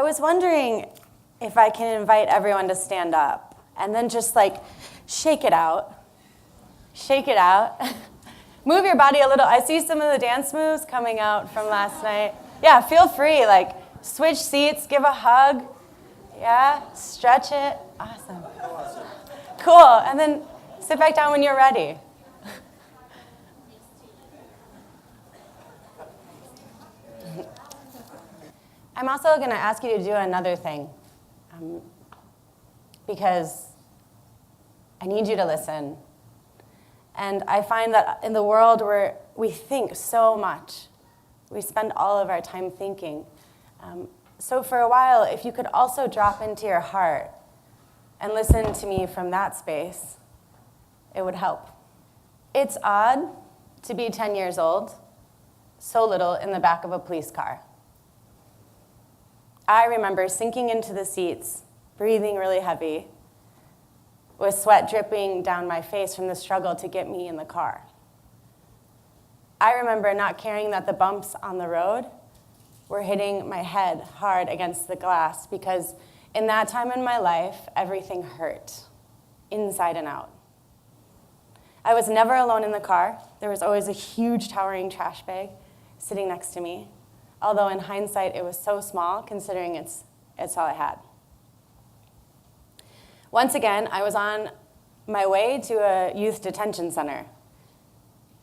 was wondering if I can invite everyone to stand up and then just like shake it out. Shake it out. Move your body a little. I see some of the dance moves coming out from last night. Yeah, feel free. Like switch seats, give a hug. Yeah, stretch it. Awesome. Cool. And then sit back down when you're ready. I'm also going to ask you to do another thing because I need you to listen. And I find that in the world where we think so much, we spend all of our time thinking. So for a while, if you could also drop into your heart and listen to me from that space, it would help. It's odd to be 10 years old, so little in the back of a police car. I remember sinking into the seats, breathing really heavy, with sweat dripping down my face from the struggle to get me in the car. I remember not caring that the bumps on the road were hitting my head hard against the glass because in that time in my life, everything hurt, inside and out. I was never alone in the car. There was always a huge towering trash bag sitting next to me, although in hindsight, it was so small considering it's all I had. Once again, I was on my way to a youth detention center,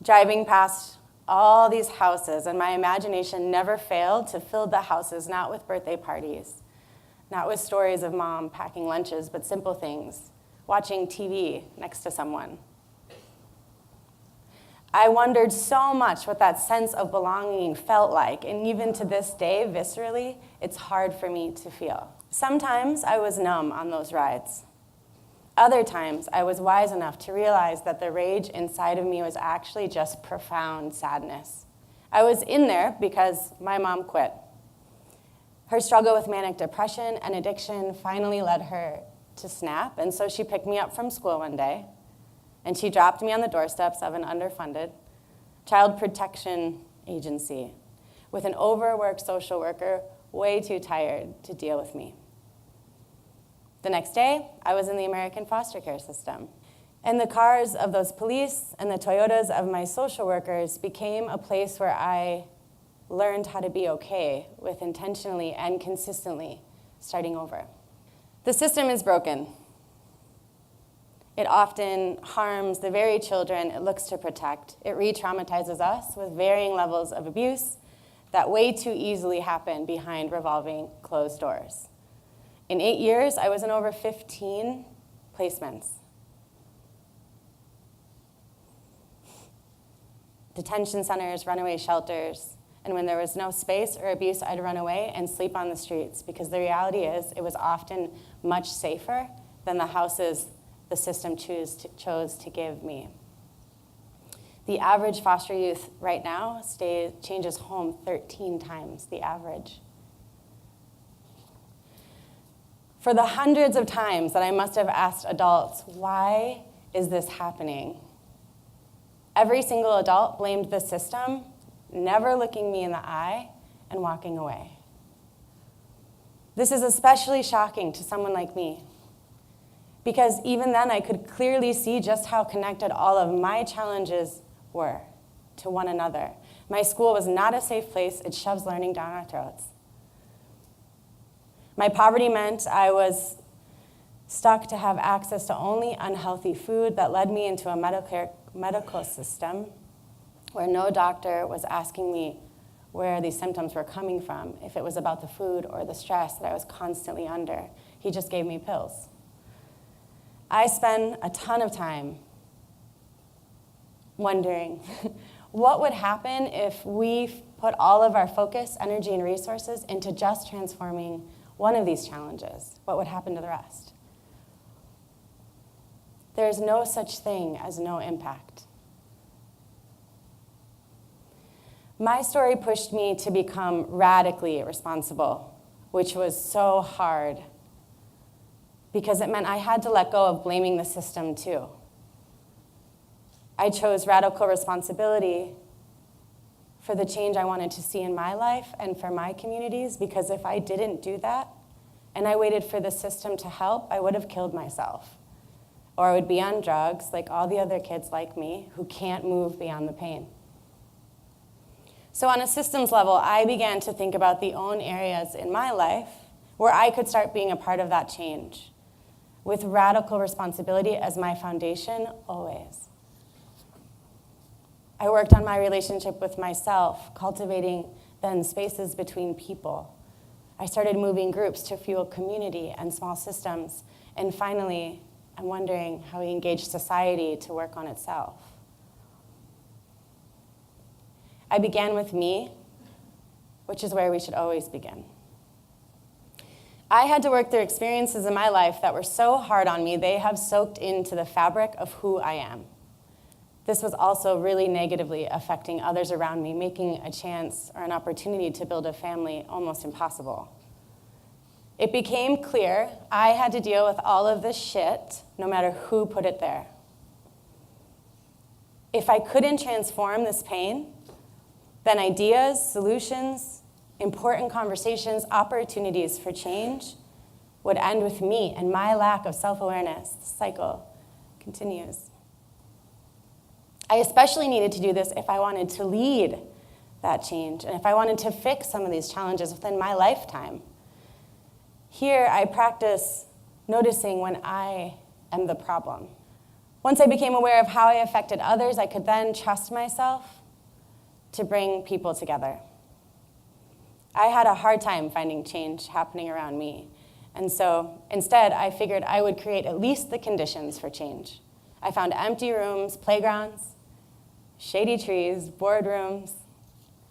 driving past all these houses, and my imagination never failed to fill the houses, not with birthday parties, not with stories of mom packing lunches, but simple things, watching TV next to someone. I wondered so much what that sense of belonging felt like, and even to this day, viscerally, it's hard for me to feel. Sometimes I was numb on those rides. Other times, I was wise enough to realize that the rage inside of me was actually just profound sadness. I was in there because my mom quit. Her struggle with manic depression and addiction finally led her to snap, and so she picked me up from school one day, and she dropped me on the doorsteps of an underfunded child protection agency with an overworked social worker way too tired to deal with me. The next day, I was in the American foster care system. And the cars of those police and the Toyotas of my social workers became a place where I learned how to be okay with intentionally and consistently starting over. The system is broken. It often harms the very children it looks to protect. It re-traumatizes us with varying levels of abuse that way too easily happen behind revolving closed doors. In 8 years, I was in over 15 placements. Detention centers, runaway shelters, and when there was no space or abuse, I'd run away and sleep on the streets because the reality is it was often much safer than the houses the system chose to give me. The average foster youth right now changes home 13 times, the average. For the hundreds of times that I must have asked adults, why is this happening? Every single adult blamed the system, never looking me in the eye and walking away. This is especially shocking to someone like me, because even then I could clearly see just how connected all of my challenges were to one another. My school was not a safe place. It shoves learning down our throats. My poverty meant I was stuck to have access to only unhealthy food that led me into a medical system where no doctor was asking me where these symptoms were coming from, if it was about the food or the stress that I was constantly under. He just gave me pills. I spent a ton of time wondering what would happen if we put all of our focus, energy, and resources into just transforming one of these challenges. What would happen to the rest? There is no such thing as no impact. My story pushed me to become radically responsible, which was so hard because it meant I had to let go of blaming the system too. I chose radical responsibility for the change I wanted to see in my life and for my communities, because if I didn't do that and I waited for the system to help, I would have killed myself. Or I would be on drugs like all the other kids like me who can't move beyond the pain. So on a systems level, I began to think about the own areas in my life where I could start being a part of that change, with radical responsibility as my foundation always. I worked on my relationship with myself, cultivating then spaces between people. I started moving groups to fuel community and small systems. And finally, I'm wondering how we engage society to work on itself. I began with me, which is where we should always begin. I had to work through experiences in my life that were so hard on me, they have soaked into the fabric of who I am. This was also really negatively affecting others around me, making a chance or an opportunity to build a family almost impossible. It became clear I had to deal with all of this shit, no matter who put it there. If I couldn't transform this pain, then ideas, solutions, important conversations, opportunities for change would end with me and my lack of self-awareness. The cycle continues. I especially needed to do this if I wanted to lead that change and if I wanted to fix some of these challenges within my lifetime. Here, I practice noticing when I am the problem. Once I became aware of how I affected others, I could then trust myself to bring people together. I had a hard time finding change happening around me. And so instead, I figured I would create at least the conditions for change. I found empty rooms, playgrounds, shady trees, boardrooms,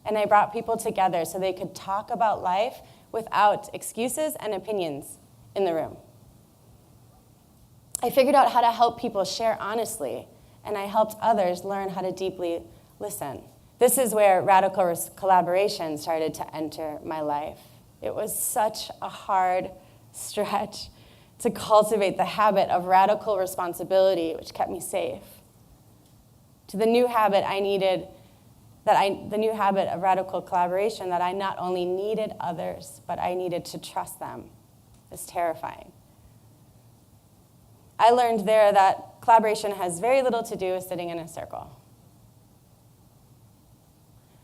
and I brought people together so they could talk about life without excuses and opinions in the room. I figured out how to help people share honestly, and I helped others learn how to deeply listen. This is where radical collaboration started to enter my life. It was such a hard stretch to cultivate the habit of radical responsibility, which kept me safe, to the new habit the new habit of radical collaboration, that I not only needed others, but I needed to trust them. It's terrifying. I learned there that collaboration has very little to do with sitting in a circle.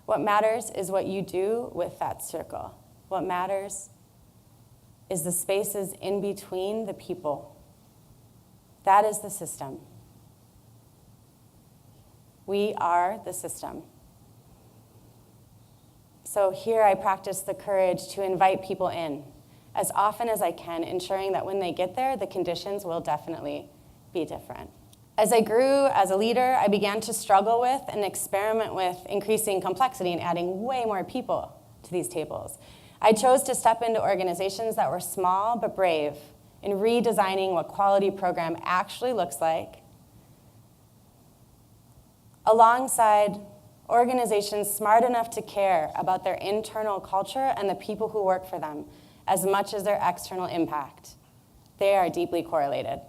What matters is what you do with that circle. What matters is the spaces in between the people. That is the system. We are the system. So here I practice the courage to invite people in as often as I can, ensuring that when they get there, the conditions will definitely be different. As I grew as a leader, I began to struggle with and experiment with increasing complexity and adding way more people to these tables. I chose to step into organizations that were small but brave in redesigning what quality program actually looks like, alongside organizations smart enough to care about their internal culture and the people who work for them as much as their external impact. They are deeply correlated.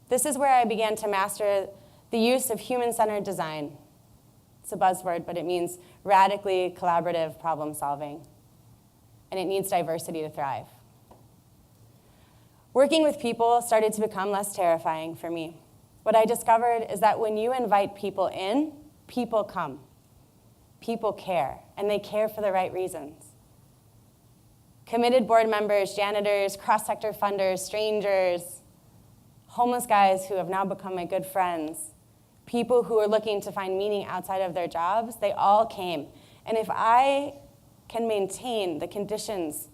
This is where I began to master the use of human-centered design. It's a buzzword, but it means radically collaborative problem solving. And it needs diversity to thrive. Working with people started to become less terrifying for me. What I discovered is that when you invite people in, people come. People care, and they care for the right reasons. Committed board members, janitors, cross-sector funders, strangers, homeless guys who have now become my good friends, people who are looking to find meaning outside of their jobs, they all came. And if I can maintain the conditions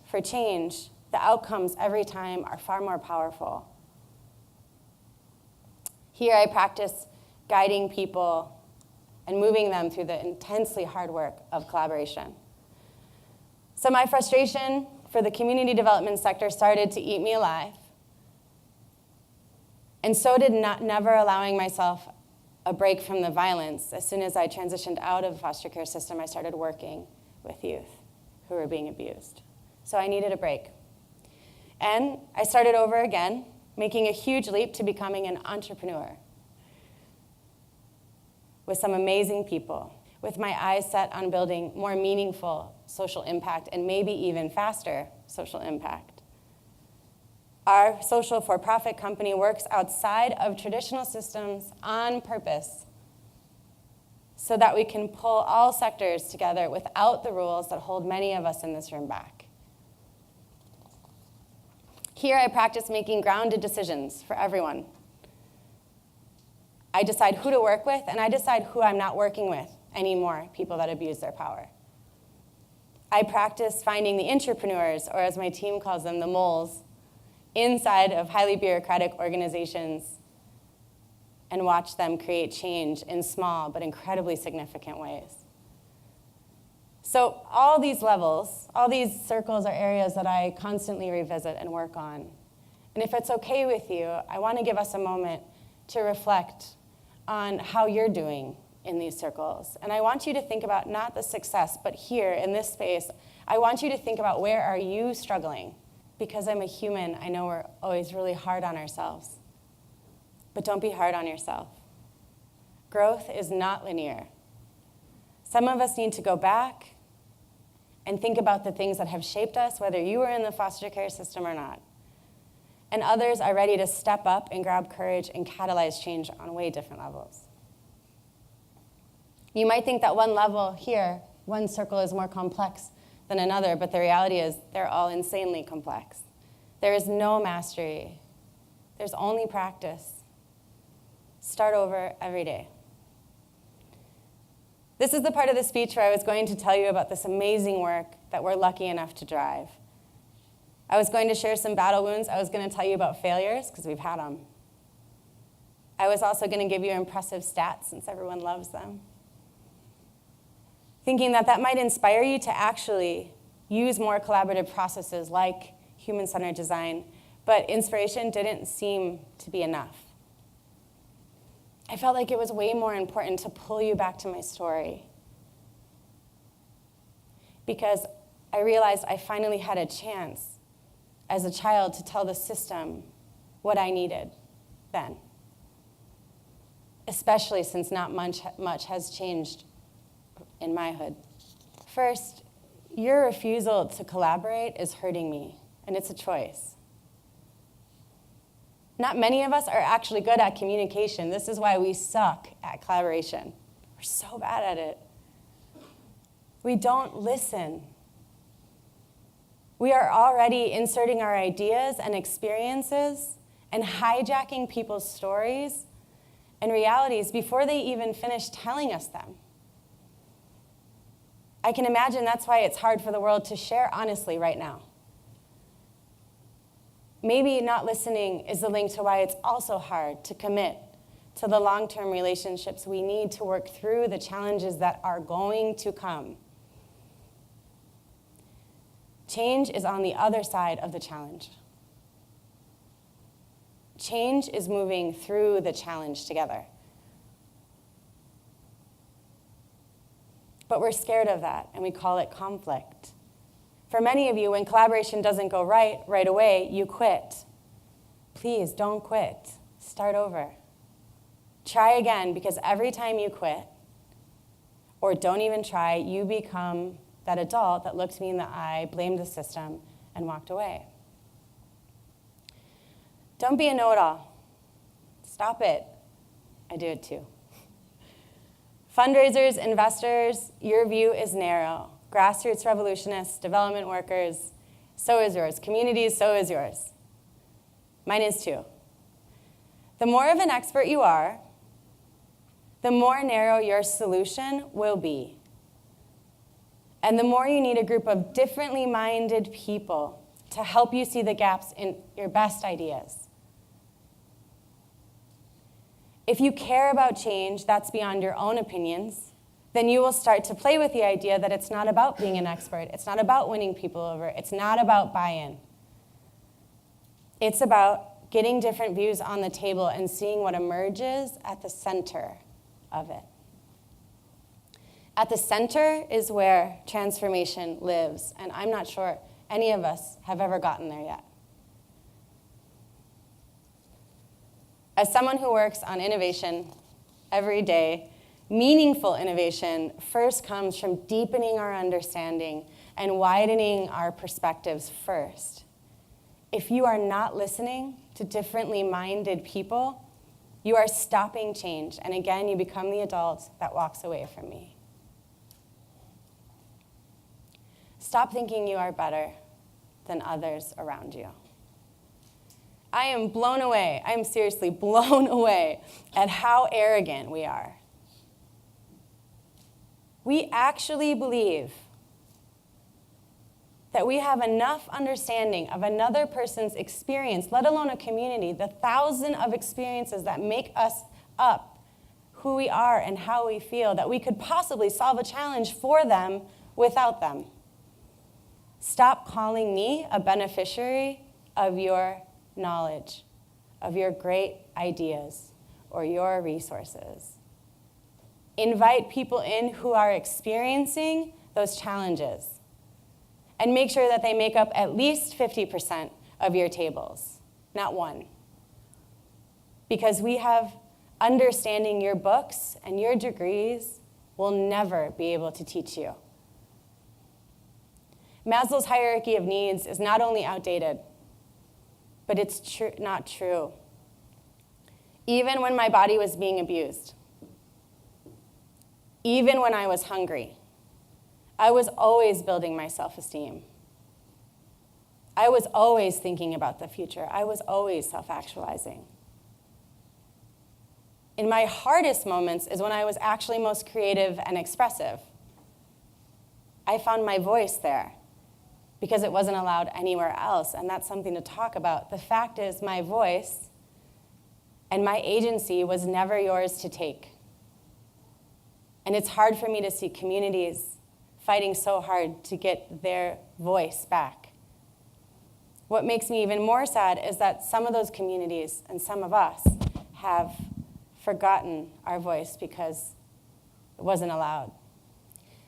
for change, the outcomes every time are far more powerful. Here I practice guiding people and moving them through the intensely hard work of collaboration. So my frustration for the community development sector started to eat me alive. And so did never allowing myself a break from the violence. As soon as I transitioned out of the foster care system, I started working with youth who were being abused. So I needed a break. And I started over again, making a huge leap to becoming an entrepreneur. with some amazing people, with my eyes set on building more meaningful social impact and maybe even faster social impact. Our social for-profit company works outside of traditional systems on purpose so that we can pull all sectors together without the rules that hold many of us in this room back. Here I practice making grounded decisions for everyone. I decide who to work with, and I decide who I'm not working with anymore, people that abuse their power. I practice finding the entrepreneurs, or as my team calls them, the moles, inside of highly bureaucratic organizations and watch them create change in small but incredibly significant ways. So all these levels, all these circles are areas that I constantly revisit and work on. And if it's okay with you, I want to give us a moment to reflect on how you're doing in these circles. And I want you to think about not the success, but here in this space, I want you to think about where are you struggling? Because I'm a human, I know we're always really hard on ourselves. But don't be hard on yourself. Growth is not linear. Some of us need to go back and think about the things that have shaped us, whether you were in the foster care system or not. And others are ready to step up and grab courage and catalyze change on way different levels. You might think that one level here, one circle is more complex than another, but the reality is they're all insanely complex. There is no mastery. There's only practice. Start over every day. This is the part of the speech where I was going to tell you about this amazing work that we're lucky enough to drive. I was going to share some battle wounds. I was going to tell you about failures, because we've had them. I was also going to give you impressive stats, since everyone loves them. Thinking that that might inspire you to actually use more collaborative processes like human-centered design, but inspiration didn't seem to be enough. I felt like it was way more important to pull you back to my story, because I realized I finally had a chance as a child to tell the system what I needed then, especially since not much has changed in my hood. First, your refusal to collaborate is hurting me, and it's a choice. Not many of us are actually good at communication. This is why we suck at collaboration. We're so bad at it. We don't listen. We are already inserting our ideas and experiences and hijacking people's stories and realities before they even finish telling us them. I can imagine that's why it's hard for the world to share honestly right now. Maybe not listening is the link to why it's also hard to commit to the long-term relationships we need to work through the challenges that are going to come. Change is on the other side of the challenge. Change is moving through the challenge together. But we're scared of that, and we call it conflict. For many of you, when collaboration doesn't go right away, you quit. Please don't quit. Start over. Try again, because every time you quit, or don't even try, you become that adult that looked me in the eye, blamed the system, and walked away. Don't be a know-it-all. Stop it. I do it too. Fundraisers, investors, your view is narrow. Grassroots revolutionists, development workers, so is yours. Communities, so is yours. Mine is too. The more of an expert you are, the more narrow your solution will be. And the more you need a group of differently minded people to help you see the gaps in your best ideas. If you care about change that's beyond your own opinions, then you will start to play with the idea that it's not about being an expert. It's not about winning people over. It's not about buy-in. It's about getting different views on the table and seeing what emerges at the center of it. At the center is where transformation lives, and I'm not sure any of us have ever gotten there yet. As someone who works on innovation every day, Meaningful innovation first comes from deepening our understanding and widening our perspectives first. If you are not listening to differently minded people, you are stopping change, and again, you become the adult that walks away from me. Stop thinking you are better than others around you. I am blown away, I am seriously blown away at how arrogant we are. We actually believe that we have enough understanding of another person's experience, let alone a community, the 1,000 of experiences that make us up, who we are and how we feel, that we could possibly solve a challenge for them without them. Stop calling me a beneficiary of your knowledge, of your great ideas, or your resources. Invite people in who are experiencing those challenges, and make sure that they make up at least 50% of your tables, not one. Because we have understanding your books and your degrees will never be able to teach you. Maslow's hierarchy of needs is not only outdated, but it's not true. Even when my body was being abused, even when I was hungry, I was always building my self-esteem. I was always thinking about the future. I was always self-actualizing. In my hardest moments is when I was actually most creative and expressive. I found my voice there because it wasn't allowed anywhere else, and that's something to talk about. The fact is, my voice and my agency was never yours to take. And it's hard for me to see communities fighting so hard to get their voice back. What makes me even more sad is that some of those communities and some of us have forgotten our voice because it wasn't allowed.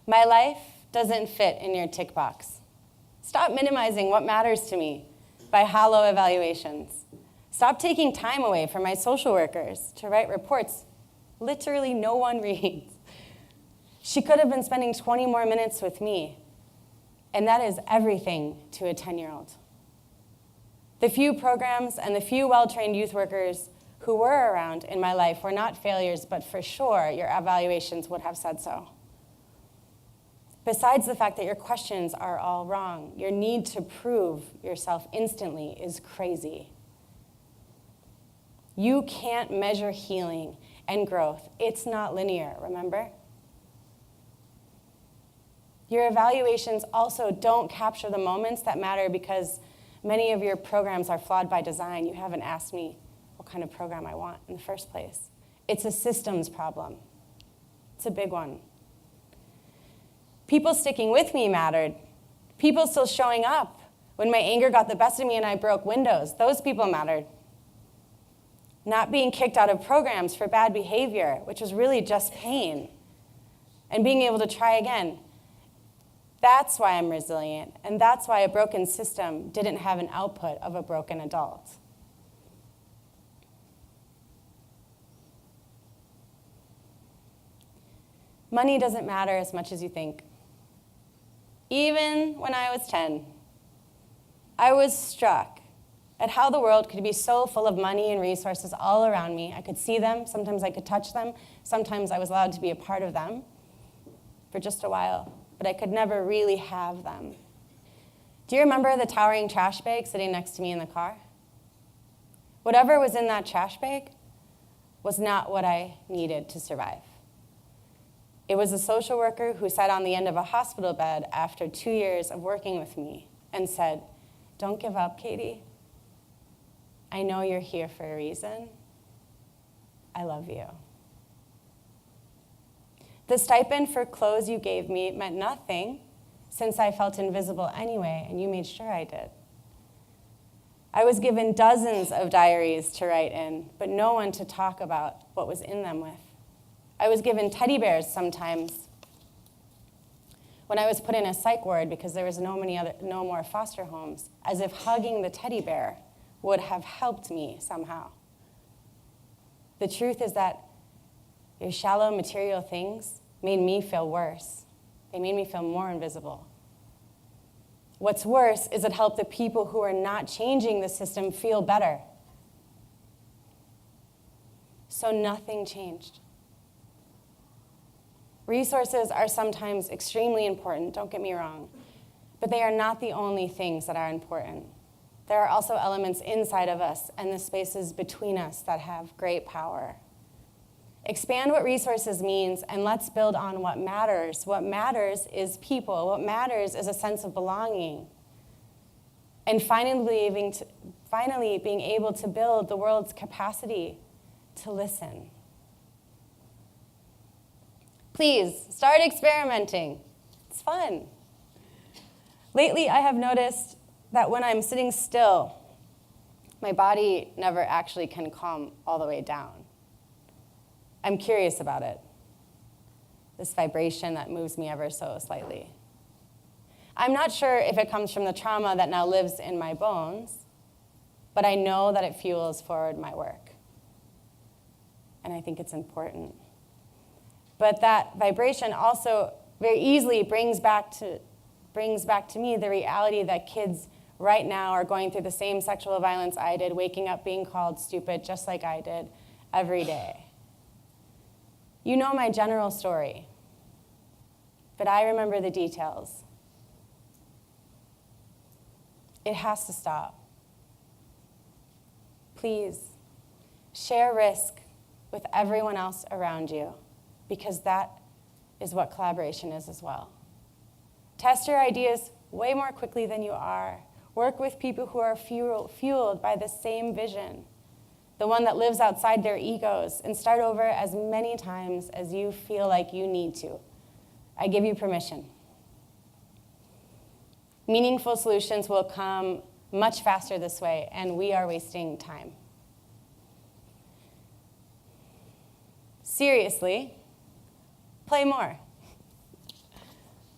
My life doesn't fit in your tick box. Stop minimizing what matters to me by hollow evaluations. Stop taking time away from my social workers to write reports literally no one reads. She could have been spending 20 more minutes with me, and that is everything to a 10-year-old. The few programs and the few well-trained youth workers who were around in my life were not failures, but for sure your evaluations would have said so. Besides the fact that your questions are all wrong, your need to prove yourself instantly is crazy. You can't measure healing and growth. It's not linear, remember? Your evaluations also don't capture the moments that matter because many of your programs are flawed by design. You haven't asked me what kind of program I want in the first place. It's a systems problem. It's a big one. People sticking with me mattered. People still showing up when my anger got the best of me and I broke windows. Those people mattered. Not being kicked out of programs for bad behavior, which was really just pain, and being able to try again. That's why I'm resilient, and that's why a broken system didn't have an output of a broken adult. Money doesn't matter as much as you think. Even when I was 10, I was struck at how the world could be so full of money and resources all around me. I could see them, sometimes I could touch them, sometimes I was allowed to be a part of them for just a while, but I could never really have them. Do you remember the towering trash bag sitting next to me in the car? Whatever was in that trash bag was not what I needed to survive. It was a social worker who sat on the end of a hospital bed after 2 years of working with me and said, "Don't give up, Katy. I know you're here for a reason. I love you." The stipend for clothes you gave me meant nothing since I felt invisible anyway, and you made sure I did. I was given dozens of diaries to write in, but no one to talk about what was in them with. I was given teddy bears sometimes when I was put in a psych ward because there was no more foster homes, as if hugging the teddy bear would have helped me somehow. The truth is that Your shallow material things made me feel worse. They made me feel more invisible. What's worse is it helped the people who are not changing the system feel better. So nothing changed. Resources are sometimes extremely important, don't get me wrong, but they are not the only things that are important. There are also elements inside of us and the spaces between us that have great power. Expand what resources means, and let's build on what matters. What matters is people. What matters is a sense of belonging. And finally being able to build the world's capacity to listen. Please, start experimenting. It's fun. Lately, I have noticed that when I'm sitting still, my body never actually can calm all the way down. I'm curious about it, this vibration that moves me ever so slightly. I'm not sure if it comes from the trauma that now lives in my bones, but I know that it fuels forward my work. And I think it's important. But that vibration also very easily brings back to me the reality that kids right now are going through the same sexual violence I did, waking up being called stupid just like I did every day. You know my general story, but I remember the details. It has to stop. Please, share risk with everyone else around you, because that is what collaboration is as well. Test your ideas way more quickly than you are. Work with people who are fueled by the same vision, the one that lives outside their egos, and start over as many times as you feel like you need to. I give you permission. Meaningful solutions will come much faster this way, and we are wasting time. Seriously, play more.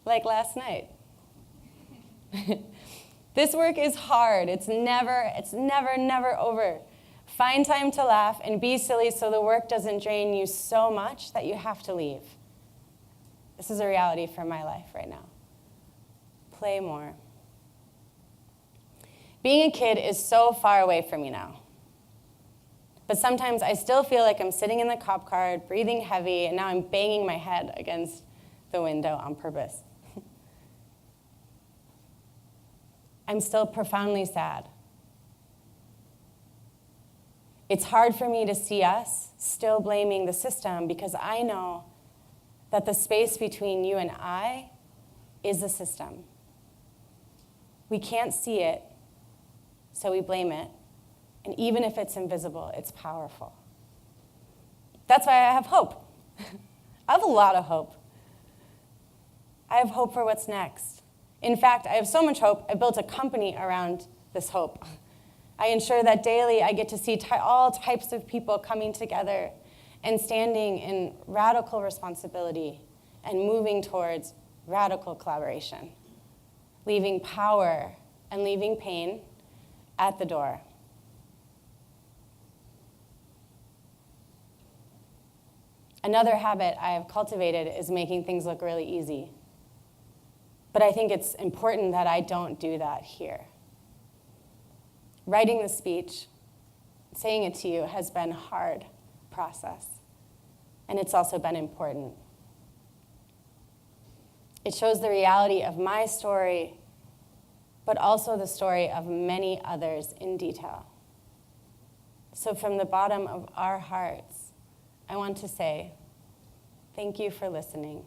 Like last night. This work is hard. It's never over. Find time to laugh and be silly so the work doesn't drain you so much that you have to leave. This is a reality for my life right now. Play more. Being a kid is so far away from me now. But sometimes I still feel like I'm sitting in the cop car, breathing heavy, and now I'm banging my head against the window on purpose. I'm still profoundly sad. It's hard for me to see us still blaming the system, because I know that the space between you and I is the system. We can't see it, so we blame it. And even if it's invisible, it's powerful. That's why I have hope. I have a lot of hope. I have hope for what's next. In fact, I have so much hope, I built a company around this hope. I ensure that daily I get to see all types of people coming together and standing in radical responsibility and moving towards radical collaboration, leaving power and leaving pain at the door. Another habit I have cultivated is making things look really easy. But I think it's important that I don't do that here. Writing the speech, saying it to you, has been a hard process. And it's also been important. It shows the reality of my story, but also the story of many others in detail. So from the bottom of our hearts, I want to say, thank you for listening.